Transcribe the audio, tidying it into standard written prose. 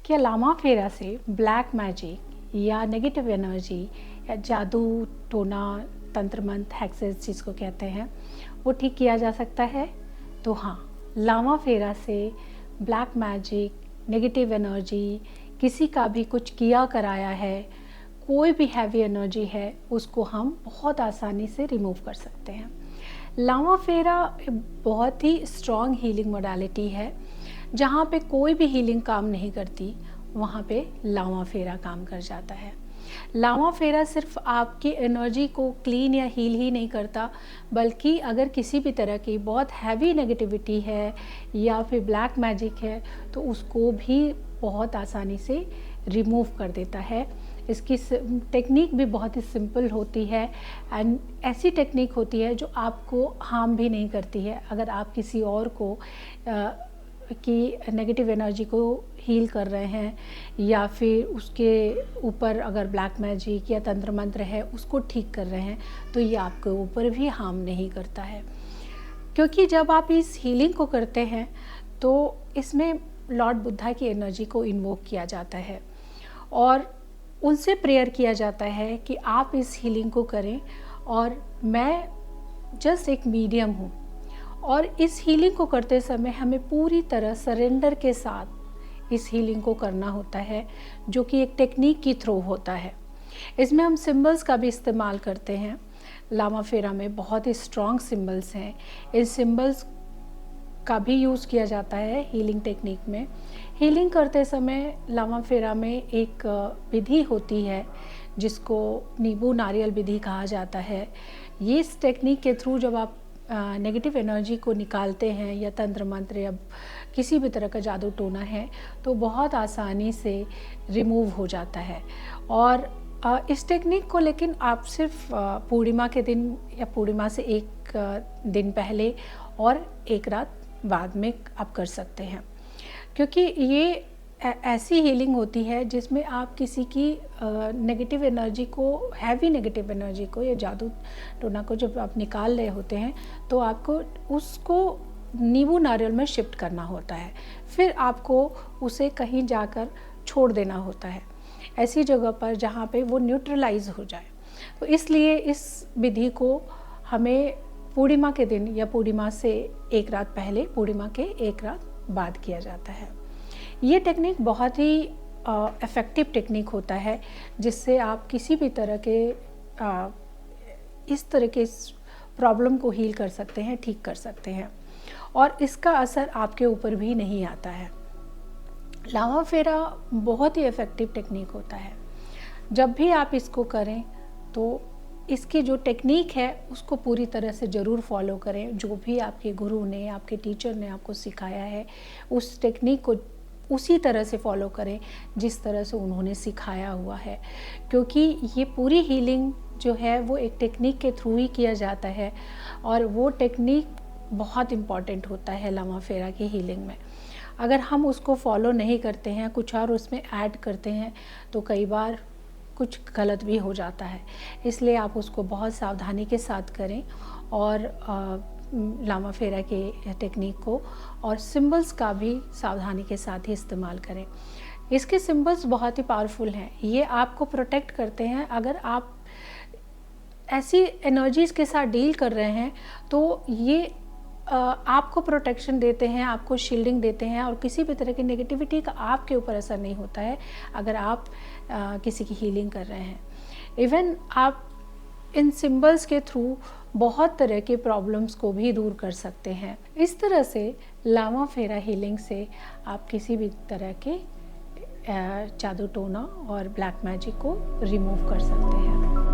क्या लामा फेरा से ब्लैक मैजिक या नेगेटिव एनर्जी या जादू टोना तंत्र मंत्र हैक्सेस जिसको कहते हैं वो ठीक किया जा सकता है? तो हाँ, लामा फेरा से ब्लैक मैजिक, नेगेटिव एनर्जी, किसी का भी कुछ किया कराया है, कोई भी हैवी एनर्जी है, उसको हम बहुत आसानी से रिमूव कर सकते हैं। लामा फेरा बहुत ही स्ट्रॉन्ग हीलिंग मोडालिटी है। जहाँ पे कोई भी हीलिंग काम नहीं करती, वहाँ पे लामा फेरा काम कर जाता है। लामा फेरा सिर्फ आपकी एनर्जी को क्लीन या हील ही नहीं करता, बल्कि अगर किसी भी तरह की बहुत हैवी नेगेटिविटी है या फिर ब्लैक मैजिक है तो उसको भी बहुत आसानी से रिमूव कर देता है। इसकी टेक्निक भी बहुत ही सिंपल होती है एंड ऐसी टेक्निक होती है जो आपको हार्म भी नहीं करती है। अगर आप किसी और को की नेगेटिव एनर्जी को हील कर रहे हैं या फिर उसके ऊपर अगर ब्लैक मैजिक या तंत्र मंत्र है उसको ठीक कर रहे हैं तो ये आपके ऊपर भी हार्म नहीं करता है। क्योंकि जब आप इस हीलिंग को करते हैं तो इसमें लॉर्ड बुद्धा की एनर्जी को इन्वोक किया जाता है और उनसे प्रेयर किया जाता है कि आप इस हीलिंग को करें और मैं जस्ट एक मीडियम हूँ। और इस हीलिंग को करते समय हमें पूरी तरह सरेंडर के साथ इस हीलिंग को करना होता है, जो कि एक टेक्निक की थ्रू होता है। इसमें हम सिंबल्स का भी इस्तेमाल करते हैं। लामा फेरा में बहुत ही स्ट्रॉन्ग सिंबल्स हैं। इन सिंबल्स का भी यूज़ किया जाता है हीलिंग टेक्निक में। हीलिंग करते समय लामा फेरा में एक विधि होती है जिसको नींबू नारियल विधि कहा जाता है। ये इस टेक्निक के थ्रू जब आप नेगेटिव एनर्जी को निकालते हैं या तंत्र मंत्र या किसी भी तरह का जादू टोना है तो बहुत आसानी से रिमूव हो जाता है। और इस टेक्निक को लेकिन आप सिर्फ पूर्णिमा के दिन या पूर्णिमा से एक दिन पहले और एक रात बाद में आप कर सकते हैं, क्योंकि ये ऐसी हीलिंग होती है जिसमें आप किसी की नेगेटिव एनर्जी को, हैवी नेगेटिव एनर्जी को या जादू टोना को जब आप निकाल रहे होते हैं तो आपको उसको नींबू नारियल में शिफ्ट करना होता है। फिर आपको उसे कहीं जाकर छोड़ देना होता है, ऐसी जगह पर जहाँ पे वो न्यूट्रलाइज हो जाए। तो इसलिए इस विधि को हमें पूर्णिमा के दिन या पूर्णिमा से एक रात पहले, पूर्णिमा के एक रात बाद किया जाता है। ये टेक्निक बहुत ही इफ़ेक्टिव टेक्निक होता है जिससे आप किसी भी तरह के इस तरह के प्रॉब्लम को हील कर सकते हैं, ठीक कर सकते हैं और इसका असर आपके ऊपर भी नहीं आता है। लामा फेरा बहुत ही इफ़ेक्टिव टेक्निक होता है। जब भी आप इसको करें तो इसकी जो टेक्निक है उसको पूरी तरह से ज़रूर फॉलो करें। जो भी आपके गुरु ने, आपके टीचर ने आपको सिखाया है उस टेक्निक को उसी तरह से फॉलो करें जिस तरह से उन्होंने सिखाया हुआ है, क्योंकि ये पूरी हीलिंग जो है वो एक टेक्निक के थ्रू ही किया जाता है और वो टेक्निक बहुत इम्पॉर्टेंट होता है लामा फेरा की हीलिंग में। अगर हम उसको फॉलो नहीं करते हैं, कुछ और उसमें ऐड करते हैं तो कई बार कुछ गलत भी हो जाता है। इसलिए आप उसको बहुत सावधानी के साथ करें और लामा फेरा के टेक्निक को और सिंबल्स का भी सावधानी के साथ ही इस्तेमाल करें। इसके सिंबल्स बहुत ही पावरफुल हैं। ये आपको प्रोटेक्ट करते हैं। अगर आप ऐसी एनर्जीज़ के साथ डील कर रहे हैं तो ये आपको प्रोटेक्शन देते हैं, आपको शील्डिंग देते हैं और किसी भी तरह की नेगेटिविटी का आपके ऊपर असर नहीं होता है अगर आप किसी की हीलिंग कर रहे हैं। इवन आप इन सिंबल्स के थ्रू बहुत तरह के प्रॉब्लम्स को भी दूर कर सकते हैं। इस तरह से लामा फेरा हीलिंग से आप किसी भी तरह के जादू टोना और ब्लैक मैजिक को रिमूव कर सकते हैं।